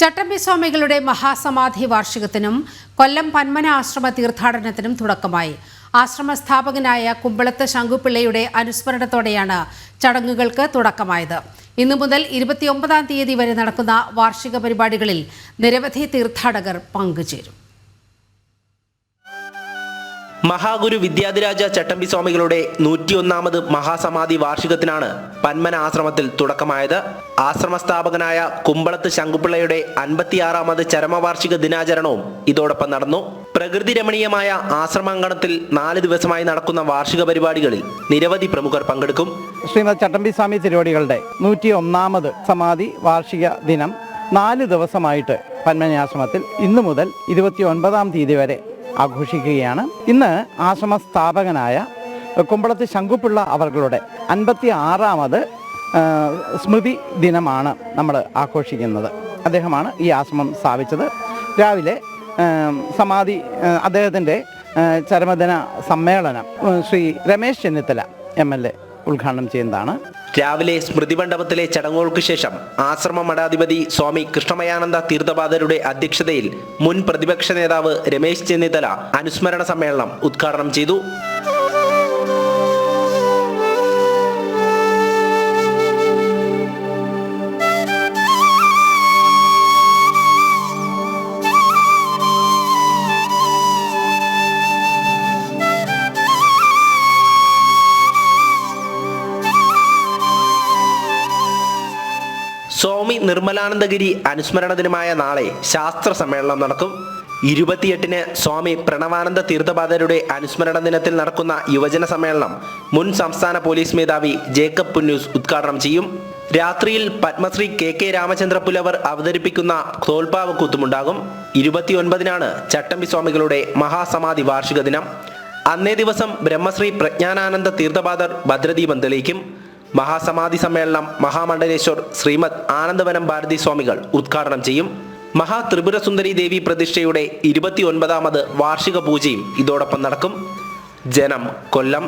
ചട്ടമ്പി സ്വാമികളുടെ മഹാസമാധി വാർഷികത്തിനും കൊല്ലം പന്മന ആശ്രമ തീർത്ഥാടനത്തിനും തുടക്കമായി. ആശ്രമ സ്ഥാപകനായ കുമ്പളത്ത് ശങ്കുപിള്ളയുടെ അനുസ്മരണത്തോടെയാണ് ചടങ്ങുകൾക്ക് തുടക്കമായത്. ഇന്നു മുതൽ 29-ാം തീയതി വരെ നടക്കുന്ന വാർഷിക പരിപാടികളിൽ നിരവധി തീർത്ഥാടകർ പങ്കുചേരും. മഹാഗുരു വിദ്യാധിരാജ ചട്ടമ്പി സ്വാമികളുടെ 101ാമത് മഹാസമാധി വാർഷികത്തിനാണ് പന്മന ആശ്രമത്തിൽ തുടക്കമായത്. ആശ്രമ സ്ഥാപകനായ കുമ്പളത്ത് ശങ്കുപിള്ളയുടെ 56ാമത് ചരമവാർഷിക ദിനാചരണവും ഇതോടൊപ്പം നടന്നു. പ്രകൃതി രമണീയമായ ആശ്രമാങ്കണത്തിൽ 4 ദിവസമായി നടക്കുന്ന വാർഷിക പരിപാടികളിൽ നിരവധി പ്രമുഖർ പങ്കെടുക്കും. ശ്രീമദ് ചട്ടമ്പി സ്വാമി തിരുവടികളുടെ 101ാമത് സമാധി വാർഷിക ദിനം 4 ദിവസമായിട്ട് പന്മന ആശ്രമത്തിൽ ഇന്നു മുതൽ 29-ാം തീയതി വരെ ആഘോഷിക്കുകയാണ്. ഇന്ന് ആശ്രമ സ്ഥാപകനായ കുമ്പളത്ത് ശങ്കുപിള്ള അവരുടെ 56ാമത് സ്മൃതി ദിനമാണ് നമ്മൾ ആഘോഷിക്കുന്നത്. അദ്ദേഹമാണ് ഈ ആശ്രമം സ്ഥാപിച്ചത്. രാവിലെ സമാധി അദ്ദേഹത്തിൻ്റെ ചരമദിന സമ്മേളനം ശ്രീ രമേശ് ചെന്നിത്തല MLA ഉദ്ഘാടനം ചെയ്യുന്നതാണ്. രാവിലെ സ്മൃതി മണ്ഡപത്തിലെ ചടങ്ങുകൾക്ക് ശേഷം ആശ്രമ മഠാധിപതി സ്വാമി കൃഷ്ണമയാനന്ദ തീർത്ഥപാദരുടെ അധ്യക്ഷതയിൽ മുൻ പ്രതിപക്ഷ നേതാവ് രമേശ് ചെന്നിത്തല അനുസ്മരണ സമ്മേളനം ഉദ്ഘാടനം ചെയ്തു. സ്വാമി നിർമ്മലാനന്ദഗിരി അനുസ്മരണ ദിനമായ നാളെ ശാസ്ത്ര സമ്മേളനം നടക്കും. 28-ന് സ്വാമി പ്രണവാനന്ദ തീർത്ഥപാദരുടെ അനുസ്മരണ ദിനത്തിൽ നടക്കുന്ന യുവജന സമ്മേളനം മുൻ സംസ്ഥാന പോലീസ് മേധാവി ജേക്കബ് പുന്നൂസ് ഉദ്ഘാടനം ചെയ്യും. രാത്രിയിൽ പത്മശ്രീ KK രാമചന്ദ്ര പുലവർ അവതരിപ്പിക്കുന്ന തോൽപ്പാവ് കൂത്തുമുണ്ടാകും. 29-നാണ് ചട്ടമ്പി സ്വാമികളുടെ മഹാസമാധി വാർഷിക ദിനം. അന്നേ ദിവസം ബ്രഹ്മശ്രീ പ്രജ്ഞാനാനന്ദ തീർത്ഥപാദർ ഭദ്രദീപം തെളിയിക്കും. മഹാസമാധി സമ്മേളനം മഹാമണ്ഡലേശ്വർ ശ്രീമദ് ആനന്ദവനം ഭാരതി സ്വാമികൾ ഉദ്ഘാടനം ചെയ്യും. മഹാ ത്രിപുര സുന്ദരി ദേവി പ്രതിഷ്ഠയുടെ 29ാമത് വാർഷിക പൂജയും ഇതോടൊപ്പം നടക്കും. ജനം, കൊല്ലം.